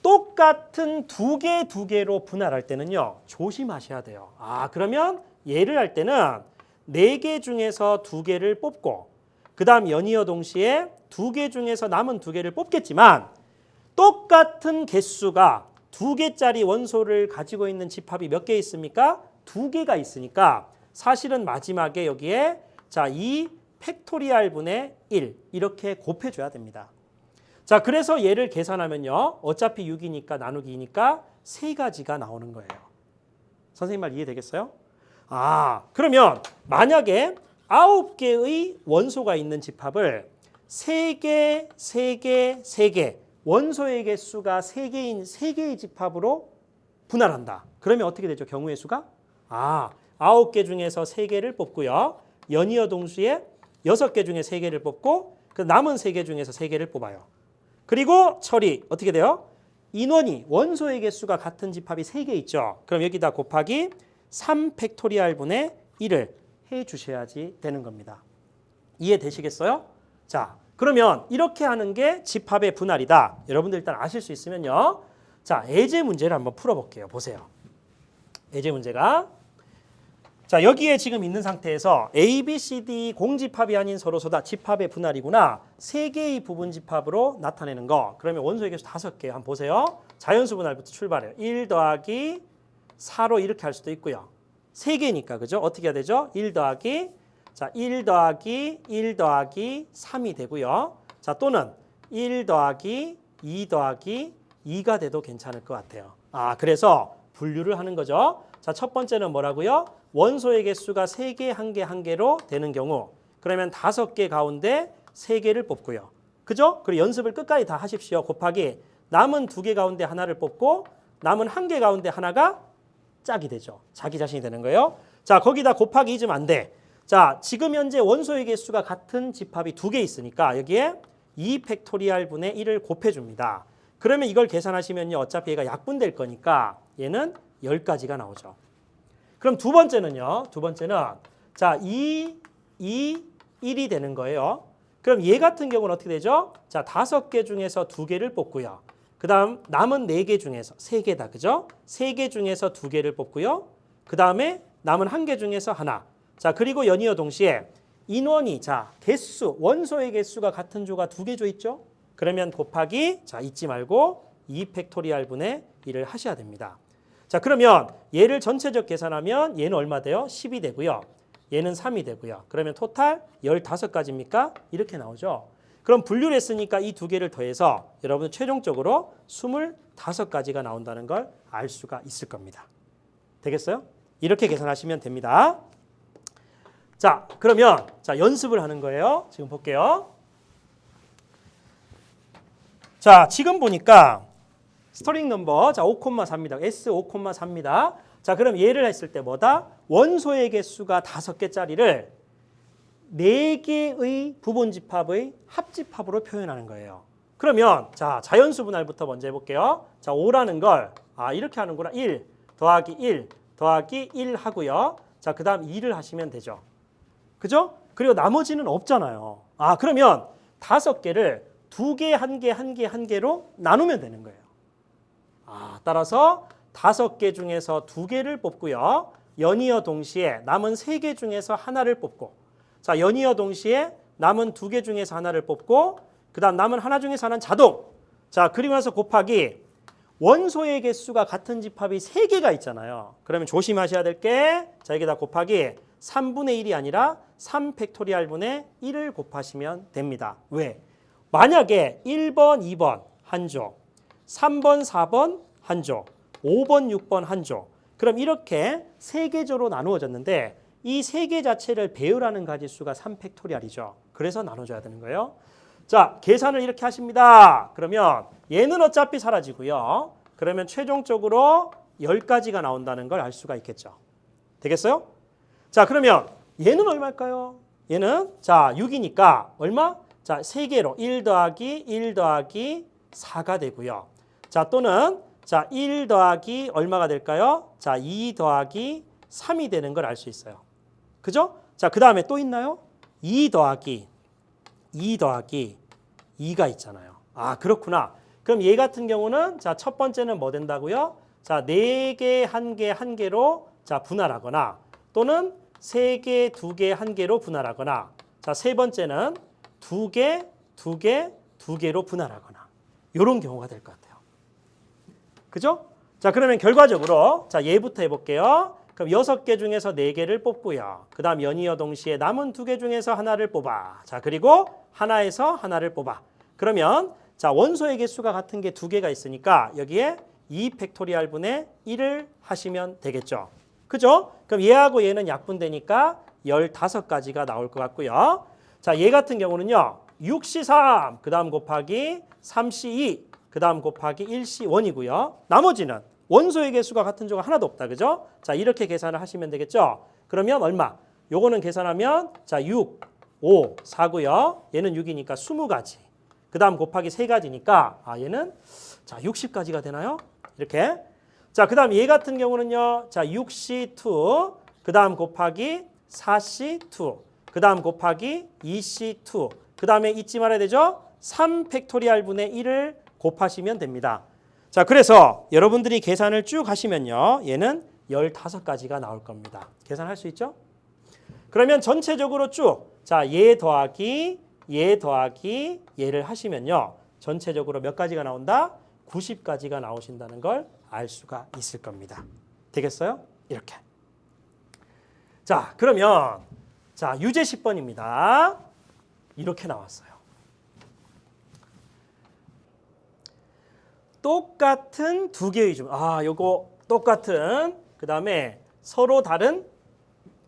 똑같은 두 개로 분할할 때는요. 조심하셔야 돼요. 아, 그러면 얘를 할 때는 4개 중에서 2개를 뽑고 그 다음 연이어 동시에 2개 중에서 남은 2개를 뽑겠지만 똑같은 개수가 2개짜리 원소를 가지고 있는 집합이 몇 개 있습니까? 2개가 있으니까 사실은 마지막에 여기에 자, 2 팩토리알 분의 1 이렇게 곱해줘야 됩니다. 자, 그래서 얘를 계산하면요. 어차피 6이니까 나누기 2니까 3가지가 나오는 거예요. 선생님 말 이해되겠어요? 아, 그러면 만약에 9개의 원소가 있는 집합을 3개, 3개, 3개 원소의 개수가 3개인 3개의 집합으로 분할한다. 그러면 어떻게 되죠? 경우의 수가? 아, 9개 중에서 3개를 뽑고요. 연이어 동시에 6개 중에 3개를 뽑고 그 남은 3개 중에서 3개를 뽑아요. 그리고 처리 어떻게 돼요? 인원이 원소의 개수가 같은 집합이 3개 있죠. 그럼 여기다 곱하기 3 팩토리얼 분의 1을 해 주셔야지 되는 겁니다. 이해되시겠어요? 자, 그러면 이렇게 하는 게 집합의 분할이다. 여러분들 일단 아실 수 있으면요. 자, 예제 문제를 한번 풀어볼게요. 보세요. 예제 문제가 자, 여기에 지금 있는 상태에서 A, B, C, D 공집합이 아닌 서로소다 집합의 분할이구나. 3개의 부분 집합으로 나타내는 거. 그러면 원소의 개수 5개 한번 보세요. 자연수 분할부터 출발해요. 1 더하기 4로 이렇게 할 수도 있고요. 3개니까 그죠? 어떻게 해야 되죠? 1 더하기 자, 1 더하기 1 더하기 3이 되고요. 자, 또는 1 더하기 2 더하기 2가 돼도 괜찮을 것 같아요. 아, 그래서 분류를 하는 거죠. 자, 첫 번째는 뭐라고요? 원소의 개수가 3개, 1개, 1개로 되는 경우 그러면 5개 가운데 3개를 뽑고요. 그죠? 그리고 연습을 끝까지 다 하십시오. 곱하기 남은 2개 가운데 하나를 뽑고 남은 1개 가운데 하나가 짝이 되죠. 자기 자신이 되는 거예요. 자, 거기다 곱하기 2좀 안 돼. 자, 지금 현재 원소의 개수가 같은 집합이 2개 있으니까 여기에 2 팩토리얼 분의 1을 곱해줍니다. 그러면 이걸 계산하시면요. 어차피 얘가 약분될 거니까 얘는 10가지가 나오죠. 그럼 두 번째는요. 두 번째는 자, 2, 1이 되는 거예요. 그럼 얘 같은 경우는 어떻게 되죠? 자, 5개 중에서 2개를 뽑고요. 그 다음 남은 4개 중에서 3개다. 그죠? 3개 중에서 2개를 뽑고요. 그 다음에 남은 1개 중에서 하나. 자, 그리고 연이어 동시에 인원이 자, 개수, 원소의 개수가 같은 조가 2개 조 있죠? 그러면 곱하기 자, 잊지 말고 2 팩토리얼 분의 1을 하셔야 됩니다. 자, 그러면 얘를 전체적 계산하면 얘는 얼마 돼요? 10이 되고요. 얘는 3이 되고요. 그러면 토탈 15가지입니까? 이렇게 나오죠. 그럼 분류를 했으니까 이 2개를 더해서 여러분 최종적으로 25가지가 나온다는 걸 알 수가 있을 겁니다. 되겠어요? 이렇게 계산하시면 됩니다. 자, 그러면 자, 연습을 하는 거예요. 지금 볼게요. 자, 지금 보니까 스토링 넘버 자 5,4입니다. S 5,4입니다. 자, 그럼 얘를 했을 때 뭐다? 원소의 개수가 5개짜리를 4개의 부분 집합의 합집합으로 표현하는 거예요. 그러면 자, 자연수 분할부터 먼저 해볼게요. 자, 5라는 걸 이렇게 하는구나. 1 더하기 1 더하기 1 하고요. 자, 그 다음 2를 하시면 되죠. 그죠? 그리고 나머지는 없잖아요. 그러면 5개를 2개, 1개, 1개, 1개로 나누면 되는 거예요. 따라서 5개 중에서 2개를 뽑고요. 연이어 동시에 남은 3개 중에서 하나를 뽑고 자, 연이어 동시에 남은 2개 중에서 하나를 뽑고 그 다음 남은 하나 중에서 하나는 자동. 자, 그리고 나서 곱하기 원소의 개수가 같은 집합이 3개가 있잖아요. 그러면 조심하셔야 될 게 자, 여기다 곱하기 3분의 1이 아니라 3 팩토리얼 분의 1을 곱하시면 됩니다. 왜? 만약에 1번, 2번 한 조, 3번, 4번 한 조, 5번, 6번 한 조. 그럼 이렇게 3개 조로 나누어졌는데 이 3개 자체를 배열하는 가지수가 3팩토리얼이죠. 그래서 나눠줘야 되는 거예요. 자, 계산을 이렇게 하십니다. 그러면 얘는 어차피 사라지고요. 그러면 최종적으로 10가지가 나온다는 걸 알 수가 있겠죠. 되겠어요? 자, 그러면 얘는 얼마일까요? 얘는 자, 6이니까 얼마? 자, 3개로 1 더하기 1 더하기 4가 되고요. 자, 또는 자, 1 더하기 얼마가 될까요? 자, 2 더하기 3이 되는 걸 알 수 있어요. 그죠? 자, 그 다음에 또 있나요? 2 더하기 2가 있잖아요. 그렇구나. 그럼 얘 같은 경우는 자, 첫 번째는 뭐 된다고요? 자, 4개, 1개, 1개로 자, 분할하거나 또는 3개, 2개, 1개로 분할하거나 자, 세 번째는 2개, 2개, 2개로 분할하거나 이런 경우가 될 것 같아요. 그죠? 자, 그러면 결과적으로 자, 얘부터 해볼게요. 그럼 6개 중에서 4개를 뽑고요. 그 다음 연이어 동시에 남은 2개 중에서 하나를 뽑아. 자, 그리고 하나에서 하나를 뽑아. 그러면 자, 원소의 개수가 같은 게 2개가 있으니까 여기에 2 팩토리얼 분의 1을 하시면 되겠죠. 그죠? 그럼 얘하고 얘는 약분되니까 15가지가 나올 것 같고요. 자, 얘 같은 경우는요. 6C3, 그 다음 곱하기 3C2, 그 다음 곱하기 1C1이고요. 나머지는 원소의 개수가 같은 조가 하나도 없다. 그죠? 자, 이렇게 계산을 하시면 되겠죠? 그러면 얼마? 요거는 계산하면 자, 6, 5, 4고요. 얘는 6이니까 20가지. 그 다음 곱하기 3가지니까 얘는 자 60까지가 되나요? 이렇게. 자, 그 다음 얘 같은 경우는요. 자 6C2 그 다음 곱하기 4C2 그 다음 곱하기 2C2 그 다음에 잊지 말아야 되죠? 3팩토리얼 분의 1을 곱하시면 됩니다. 자, 그래서 여러분들이 계산을 쭉 하시면요. 얘는 15가지가 나올 겁니다. 계산할 수 있죠? 그러면 전체적으로 쭉 자, 얘 더하기 얘를 하시면요. 전체적으로 몇 가지가 나온다? 90가지가 나오신다는 걸 알 수가 있을 겁니다. 되겠어요? 이렇게. 자, 그러면 자, 유제 10번입니다. 이렇게 나왔어요. 똑같은 두 개의 주문. 요거 똑같은 그다음에 서로 다른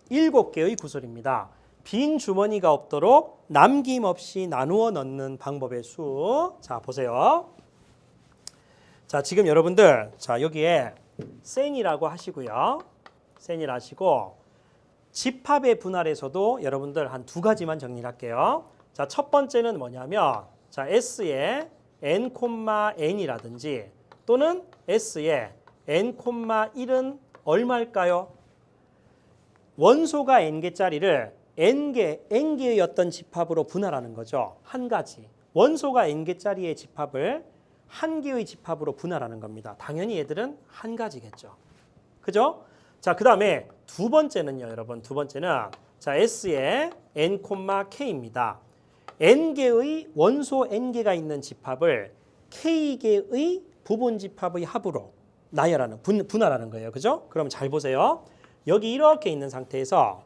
7개의 구설입니다. 빈 주머니가 없도록 남김없이 나누어 넣는 방법의 수. 자, 보세요. 자, 지금 여러분들 자, 여기에 센이라고 하시고요. 센이라 하시고 집합의 분할에서도 여러분들 한 2가지만 정리를 할게요. 자, 첫 번째는 뭐냐면 자, S의 n, n이라든지 또는 S의 n, 1은 얼마일까요? 원소가 n개짜리를 n개의 어떤 집합으로 분할하는 거죠. 한 가지. 원소가 n개짜리의 집합을 한 개의 집합으로 분할하는 겁니다. 당연히 얘들은 한 가지겠죠. 그죠? 자, 그 다음에 두 번째는요, 여러분. 두 번째는 자, S의 n, k입니다. n개의 원소 n개가 있는 집합을 k개의 부분 집합의 합으로 나열하는 분할하는 거예요. 그죠? 그럼 잘 보세요. 여기 이렇게 있는 상태에서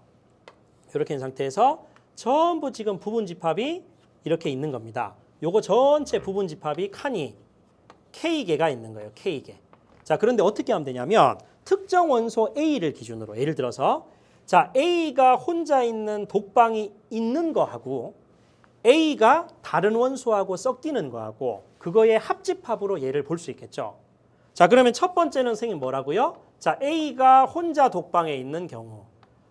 전부 지금 부분 집합이 이렇게 있는 겁니다. 요거 전체 부분 집합이 칸이 K개가 있는 거예요. K개. 자, 그런데 어떻게 하면 되냐면 특정 원소 A를 기준으로 예를 들어서 자, A가 혼자 있는 독방이 있는 거하고 A가 다른 원소하고 섞이는 거하고 그거의 합집합으로 얘를 볼 수 있겠죠. 자, 그러면 첫 번째는 선생님 뭐라고요? 자, A가 혼자 독방에 있는 경우.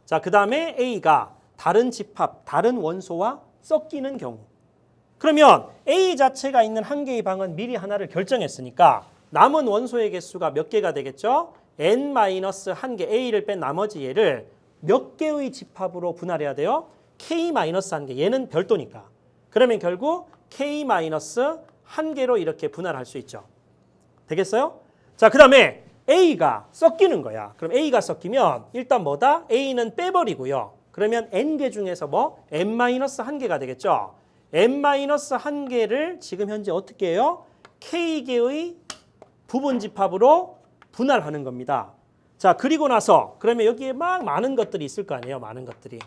자, 그 다음에 A가 다른 집합, 다른 원소와 섞이는 경우. 그러면 A 자체가 있는 한 개의 방은 미리 하나를 결정했으니까 남은 원소의 개수가 몇 개가 되겠죠? n-1개, A를 뺀 나머지 얘를 몇 개의 집합으로 분할해야 돼요? k-1개, 얘는 별도니까. 그러면 결국 k-1개로 이렇게 분할할 수 있죠. 되겠어요? 자, 그 다음에 A가 섞이는 거야. 그럼 A가 섞이면 일단 뭐다? A는 빼버리고요. 그러면 n개 중에서 뭐? n-1개가 되겠죠. n-1개를 지금 현재 어떻게 해요? k개의 부분 집합으로 분할하는 겁니다. 자, 그리고 나서 그러면 여기에 막 많은 것들이 있을 거 아니에요. 많은 것들이.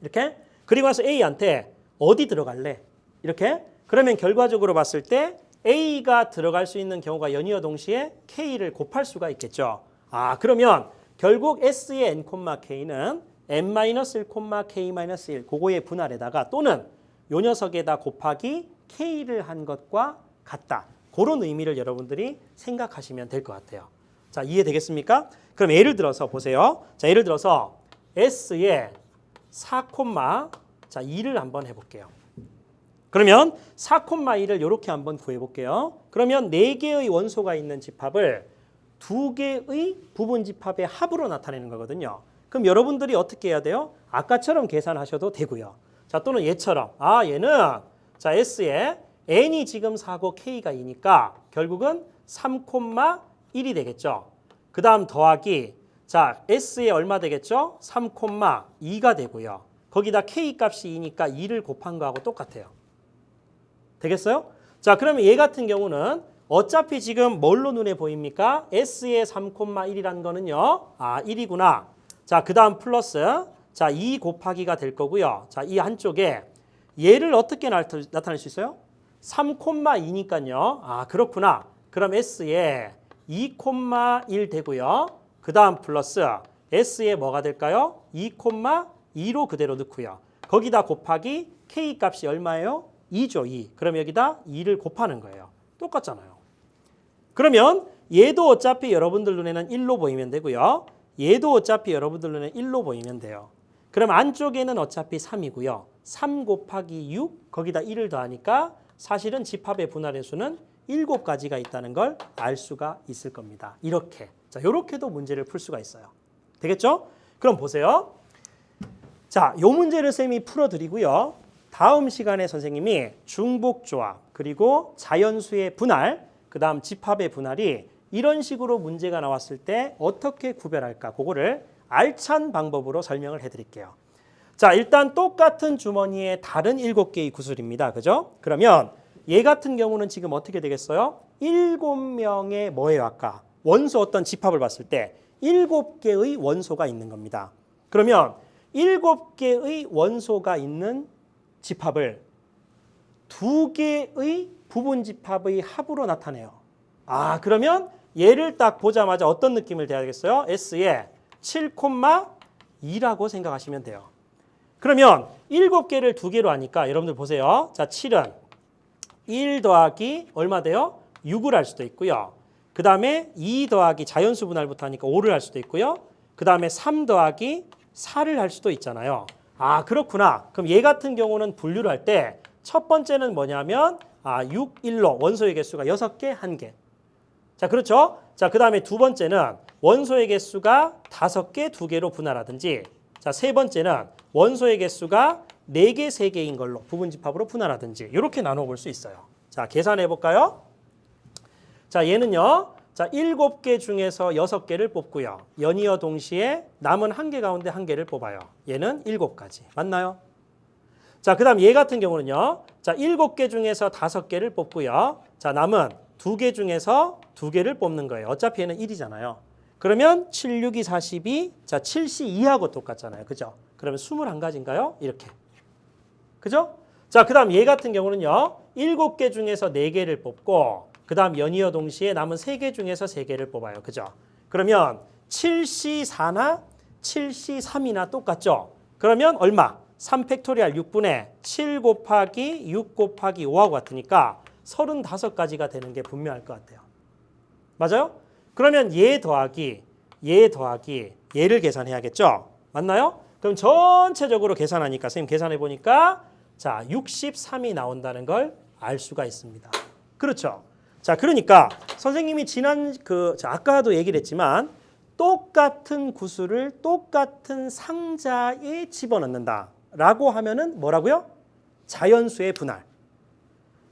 이렇게. 그리고 나서 A한테 어디 들어갈래? 이렇게. 그러면 결과적으로 봤을 때 A가 들어갈 수 있는 경우가 연이어 동시에 K를 곱할 수가 있겠죠. 그러면 결국 S의 n, K는 n-1, k-1 그거의 분할에다가 또는 요 녀석에다 곱하기 K를 한 것과 같다. 그런 의미를 여러분들이 생각하시면 될 것 같아요. 자, 이해되겠습니까? 그럼 예를 들어서 보세요. 자, 예를 들어서 S의 4,2를 한번 해볼게요. 그러면 4,2를 이렇게 한번 구해볼게요. 그러면 4개의 원소가 있는 집합을 2개의 부분 집합의 합으로 나타내는 거거든요. 그럼 여러분들이 어떻게 해야 돼요? 아까처럼 계산하셔도 되고요. 자, 또는 얘처럼 얘는 자, S에 n이 지금 4고 k가 2니까 결국은 3,1이 되겠죠. 그 다음 더하기 자, S에 얼마 되겠죠? 3,2가 되고요. 거기다 k 값이 2니까 2를 곱한 거하고 똑같아요. 되겠어요? 자, 그러면 얘 같은 경우는 어차피 지금 뭘로 눈에 보입니까? S의 3,1이라는 거는요. 1이구나. 자, 그 다음 플러스 자, 2 곱하기가 될 거고요. 자, 이 한쪽에 얘를 어떻게 나타낼 수 있어요? 3,2니까요. 그렇구나. 그럼 S에 2,1 되고요. 그 다음 플러스 S에 뭐가 될까요? 2,2로 그대로 넣고요. 거기다 곱하기 K 값이 얼마예요? 2죠, 2. 그럼 여기다 2를 곱하는 거예요. 똑같잖아요. 그러면 얘도 어차피 여러분들 눈에는 1로 보이면 되고요. 얘도 어차피 여러분들 눈에는 1로 보이면 돼요. 그럼 안쪽에는 어차피 3이고요. 3 곱하기 6, 거기다 1을 더하니까 사실은 집합의 분할의 수는 7가지가 있다는 걸 알 수가 있을 겁니다. 이렇게. 자, 이렇게도 문제를 풀 수가 있어요. 되겠죠? 그럼 보세요. 자, 요 문제를 쌤이 풀어드리고요. 다음 시간에 선생님이 중복조합, 그리고 자연수의 분할, 그 다음 집합의 분할이 이런 식으로 문제가 나왔을 때 어떻게 구별할까? 그거를 알찬 방법으로 설명을 해드릴게요. 자, 일단 똑같은 주머니에 다른 7개의 구슬입니다. 그죠? 그러면 얘 같은 경우는 지금 어떻게 되겠어요? 7명의 뭐예요? 아까 원소 어떤 집합을 봤을 때 7개의 원소가 있는 겁니다. 그러면 7개의 원소가 있는 집합을 2개의 부분 집합의 합으로 나타내요. 아, 그러면 얘를 딱 보자마자 어떤 느낌을 대야겠어요? S에 7,2라고 생각하시면 돼요. 그러면 7개를 2개로 하니까 여러분들 보세요. 자, 7은 1 더하기 얼마 돼요? 6을 할 수도 있고요. 그 다음에 2 더하기 자연수 분할부터 하니까 5를 할 수도 있고요. 그 다음에 3 더하기 4를 할 수도 있잖아요. 아, 그렇구나. 그럼 얘 같은 경우는 분류를 할 때 첫 번째는 뭐냐면 6, 1로 원소의 개수가 6개, 1개. 자, 그렇죠? 자, 그 다음에 두 번째는 원소의 개수가 5개, 2개로 분할하든지, 자, 세 번째는 원소의 개수가 4개, 3개인 걸로 부분 집합으로 분할하든지 이렇게 나눠 볼 수 있어요. 자, 계산해 볼까요? 자, 얘는요. 자, 7개 중에서 6개를 뽑고요. 연이어 동시에 남은 1개 가운데 1개를 뽑아요. 얘는 7가지. 맞나요? 자, 그 다음 얘 같은 경우는요. 자, 7개 중에서 5개를 뽑고요. 자, 남은 2개 중에서 2개를 뽑는 거예요. 어차피 얘는 1이잖아요. 그러면 7, 6이 42, 자, 7C2하고 똑같잖아요. 그죠? 그러면 21가지인가요? 이렇게. 그죠? 자, 그 다음 얘 같은 경우는요. 7개 중에서 4개를 뽑고, 그 다음 연이어 동시에 남은 3개 중에서 3개를 뽑아요. 그죠? 그러면 7C4나 7C3이나 똑같죠? 그러면 얼마? 3팩토리얼 6분의 7 곱하기 6 곱하기 5하고 같으니까 35가지가 되는 게 분명할 것 같아요. 맞아요? 그러면 얘 더하기 얘를 계산해야겠죠? 맞나요? 그럼 전체적으로 계산하니까 선생님 계산해 보니까 자, 63이 나온다는 걸 알 수가 있습니다. 그렇죠? 자, 그러니까 선생님이 아까도 얘기를 했지만 똑같은 구슬을 똑같은 상자에 집어넣는다라고 하면은 뭐라고요? 자연수의 분할.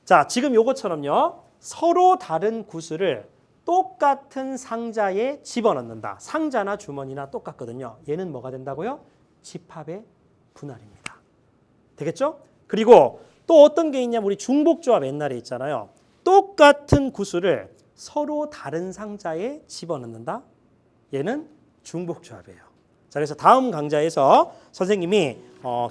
자, 지금 요것처럼요. 서로 다른 구슬을 똑같은 상자에 집어넣는다. 상자나 주머니나 똑같거든요. 얘는 뭐가 된다고요? 집합의 분할입니다. 되겠죠? 그리고 또 어떤 게 있냐면 우리 중복조합 옛날에 있잖아요. 똑같은 구슬을 서로 다른 상자에 집어넣는다. 얘는 중복조합이에요. 자, 그래서 다음 강좌에서 선생님이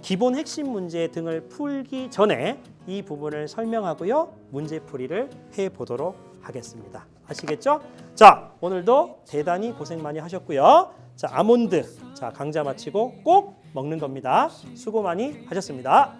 기본 핵심 문제 등을 풀기 전에 이 부분을 설명하고요. 문제풀이를 해보도록 하겠습니다. 아시겠죠? 자, 오늘도 대단히 고생 많이 하셨고요. 자, 아몬드. 자, 강좌 마치고 꼭 먹는 겁니다. 수고 많이 하셨습니다.